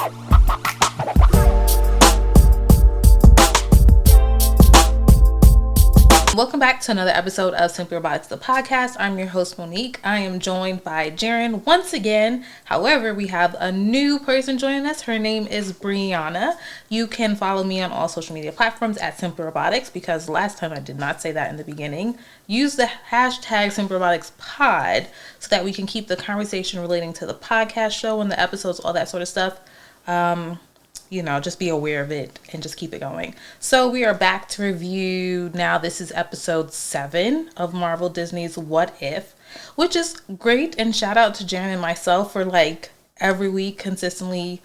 Welcome back to another episode of Simplyrobotix, the podcast. I'm your host, Monique. I am joined by J'Aaron once again. However, we have a new person joining us. Her name is Briana. You can follow me on all social media platforms at Simplyrobotix, because last time I did not say that in the beginning. Use the hashtag Simplyrobotixpod so that we can keep the conversation relating to the podcast show and the episodes, all that sort of stuff. Just be aware of it and just keep it going. So we are back to review now. This is episode 7 of Marvel Disney's What If, which is great. And shout out to J'Aaron and myself for every week consistently,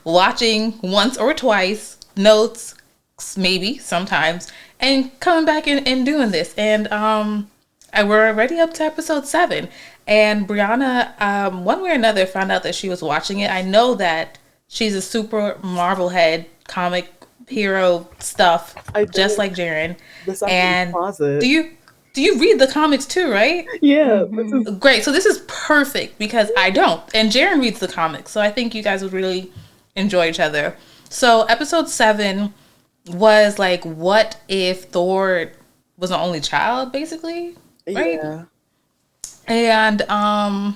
watching once or twice, notes, maybe sometimes, and coming back and doing this. And we're already up to episode 7. And Briana, one way or another, found out that she was watching it. I know that she's a super Marvel head, comic hero stuff, just like J'Aaron. And do you read the comics too, right? Yeah. Mm-hmm. Great. So this is perfect because I don't. And J'Aaron reads the comics. So I think you guys would really enjoy each other. So episode 7 was what if Thor was an only child, basically? Right? Yeah. And I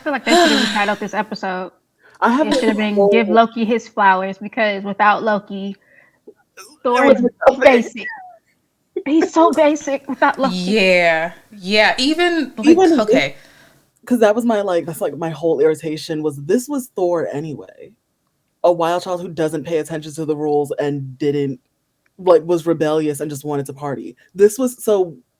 feel like they should have retitled this episode. It should have been Give Loki His Flowers, because without Loki, Thor is basic. He's so basic without Loki. Yeah. Even okay. Because that was my whole irritation was Thor anyway. A wild child who doesn't pay attention to the rules and was rebellious and just wanted to party.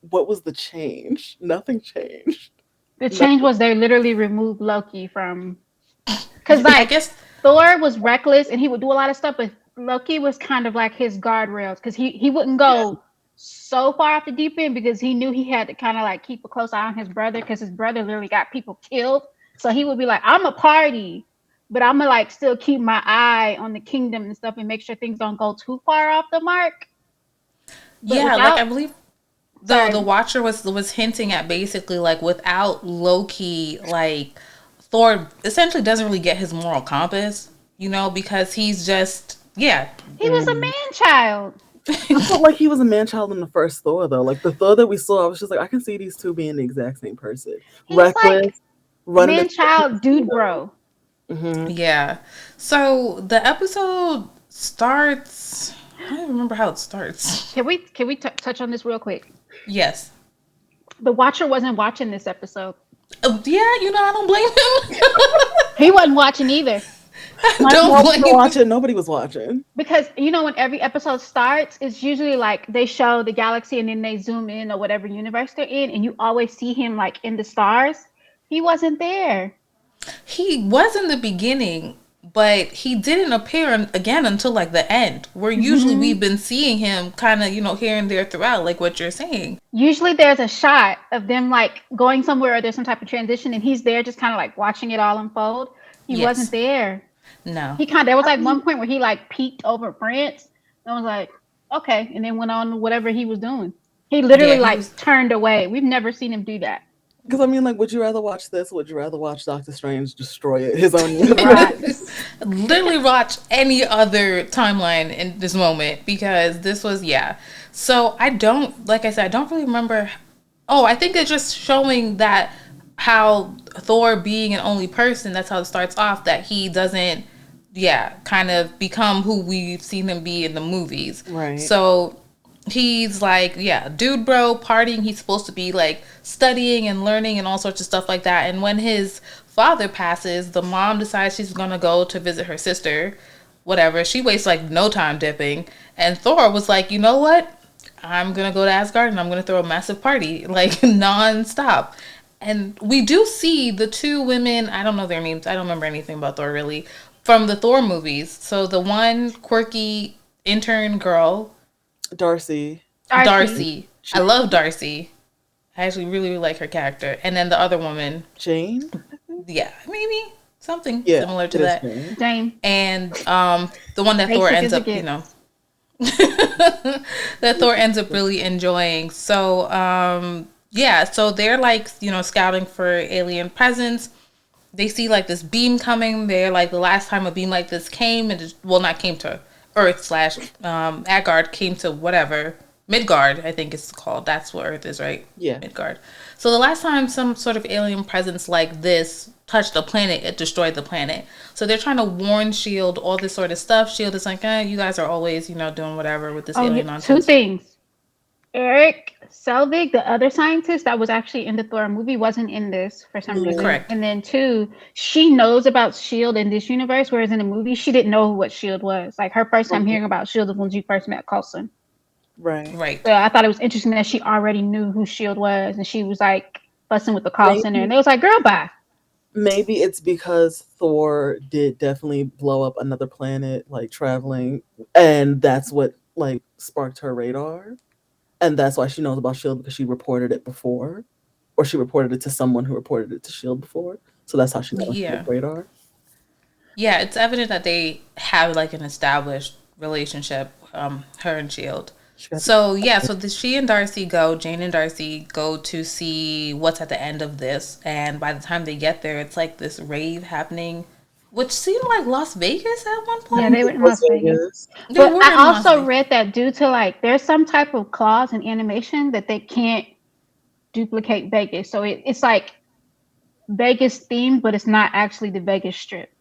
What was the change? Nothing changed. The change was they literally removed Loki from... Because I guess Thor was reckless and he would do a lot of stuff, but Loki was kind of like his guardrails, because he wouldn't go so far off the deep end, because he knew he had to kind of keep a close eye on his brother, because his brother literally got people killed. So he would be like, I'm a party, but I'm gonna still keep my eye on the kingdom and stuff and make sure things don't go too far off the mark. But I believe the Watcher was hinting at basically without Loki, Thor essentially doesn't really get his moral compass, because he's just, He was a man-child. I felt like he was a man-child in the first Thor, though. The Thor that we saw, I was just I can see these two being the exact same person. He's reckless, running. Man-child, dude, bro. Mm-hmm. Yeah. So the episode starts... I don't remember how it starts. Can we touch on this real quick? Yes. The Watcher wasn't watching this episode. Yeah, I don't blame him. He wasn't watching either. Don't blame him. Watching. Nobody was watching. Because, when every episode starts, it's usually they show the galaxy and then they zoom in or whatever universe they're in, and you always see him in the stars. He wasn't there. He was in the beginning, but he didn't appear again until the end, where usually we've been seeing him kind of, here and there throughout, what you're saying. Usually there's a shot of them going somewhere, or there's some type of transition, and he's there just kind of watching it all unfold. He wasn't there. No. There was one point where he peeked over France and was like, okay, and then went on whatever he was doing. He literally turned away. We've never seen him do that. Because would you rather watch this? Would you rather watch Doctor Strange destroy his own universe? Literally watch any other timeline in this moment, because this was So I don't really remember. Oh, I think it's just showing that how Thor being an only person, that's how it starts off, that he doesn't kind of become who we've seen him be in the movies. Right. So he's dude bro, partying. He's supposed to be studying and learning and all sorts of stuff like that. And when his father passes, the mom decides she's gonna go to visit her sister, whatever. She wastes no time dipping, and Thor was you know what, I'm gonna go to Asgard and I'm gonna throw a massive party non-stop. And we do see the two women, I don't know their names, I don't remember anything about Thor really, from the Thor movies. So the one quirky intern girl, Darcy. I love Darcy. I actually really, really like her character. And then the other woman, Jane? Yeah, maybe something similar to that. Jane. And the one that Thor ends up, that Thor ends up really enjoying. So, so they're scouting for alien presence. they see like this beam coming. They're like, the last time a beam like this came, and not came to Earth slash Asgard, came to whatever Midgard, I think it's called. That's what Earth is, right? Yeah. Midgard. So the last time some sort of alien presence like this touched the planet, it destroyed the planet. So they're trying to warn Shield, all this sort of stuff. Shield is like, you guys are always, doing whatever with this alien nonsense. 2 things. Eric Selvig, the other scientist that was actually in the Thor movie, wasn't in this for some reason. Correct. And then 2, she knows about S.H.I.E.L.D. in this universe, whereas in the movie, she didn't know what S.H.I.E.L.D. was. Like, her first time hearing about S.H.I.E.L.D. was when she first met Coulson. Right. So I thought it was interesting that she already knew who S.H.I.E.L.D. was, and she was, like, fussing with the call center. And they was like, girl, bye. Maybe it's because Thor did definitely blow up another planet, like, traveling, and that's what, like, sparked her radar. And that's why she knows about S.H.I.E.L.D. because she reported it before. Or she reported it to someone who reported it to S.H.I.E.L.D. before. So that's how she got on the radar. Yeah, it's evident that they have like an established relationship, her and S.H.I.E.L.D. So she and Darcy Jane and Darcy go to see what's at the end of this. And by the time they get there, it's like this rave happening, which seemed like Las Vegas at one point. Yeah, they were in Las Vegas. But I also read that due to like, there's some type of clause in animation that they can't duplicate Vegas. So it's like Vegas themed, but it's not actually the Vegas Strip.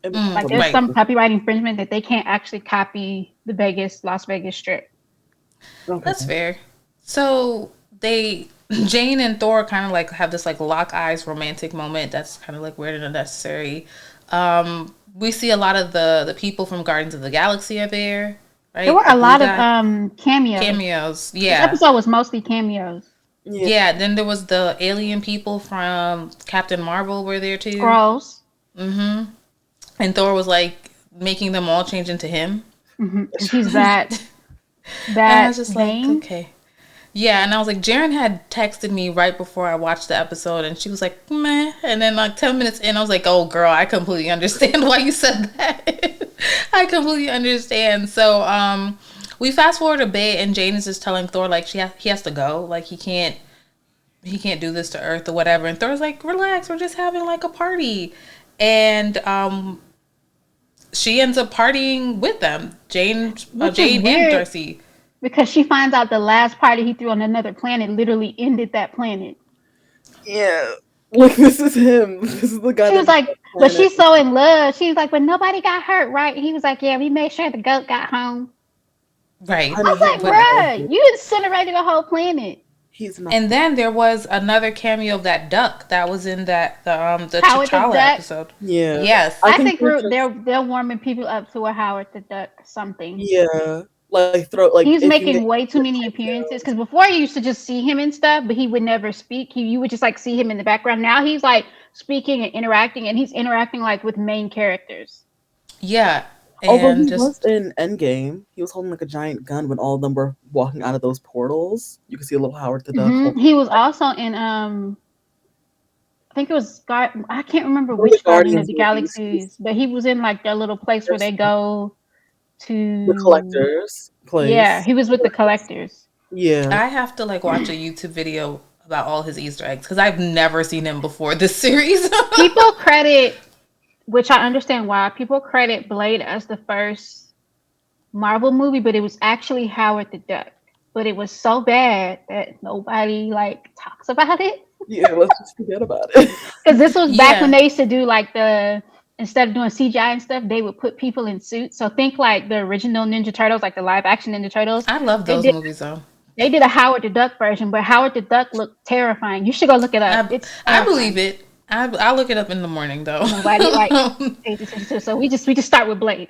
Like there's some copyright infringement that they can't actually copy the Las Vegas Strip. Okay. That's fair. So Jane and Thor kind of like have this like lock eyes romantic moment that's kind of like weird and unnecessary. We see a lot of the people from Guardians of the Galaxy are there, right? There were a lot of cameos. Cameos, yeah. This episode was mostly cameos. Yeah, then there was the alien people from Captain Marvel were there too. Skrulls. Mm-hmm. And Thor was like making them all change into him. Mm-hmm. He's that and I was just like, okay. Yeah, and I was like, J'Aaron had texted me right before I watched the episode, and she was like, meh. And then like 10 minutes in, I was like, oh, girl, I completely understand why you said that. I completely understand. So we fast forward a bit, and Jane is just telling Thor, like, he has to go. Like, he can't do this to Earth or whatever. And Thor's like, relax, we're just having, like, a party. And she ends up partying with them. Jane and Darcy. Because she finds out the last party he threw on another planet literally ended that planet. Yeah. Like, this is him. This is the guy. She was like, but she's so in love. She was like, but nobody got hurt, right? He was like, yeah, we made sure the goat got home. Right. I was like, bruh, you incinerated a whole planet. He's not. And then there was another cameo of that duck that was in the T'Challa episode. Yeah. Yes. I think they're warming people up to a Howard the Duck something. Yeah. He's making way too many appearances because before you used to just see him and stuff, but he would never speak. You would just like see him in the background. Now he's like speaking and he's interacting like with main characters. Yeah. Although he was in Endgame, he was holding like a giant gun when all of them were walking out of those portals. You could see a little Howard the Duck. Mm-hmm. He was also in I think it was I can't remember which Guardians of the Galaxies, but he was in like their little place where they go to the Collectors place. Yeah, he was with the Collectors. Yeah. I have to like watch a YouTube video about all his Easter eggs because I've never seen him before this series. People credit, which I understand why, people credit Blade as the first Marvel movie, but it was actually Howard the Duck. But it was so bad that nobody like talks about it. Yeah, let's just forget about it. Because this was back when they used to do like instead of doing CGI and stuff, they would put people in suits. So think like the original Ninja Turtles, like the live action Ninja Turtles. I love those movies though. They did a Howard the Duck version, but Howard the Duck looked terrifying. You should go look it up. I believe it. I'll look it up in the morning though. Nobody like pays attention to it. So we just start with Blade.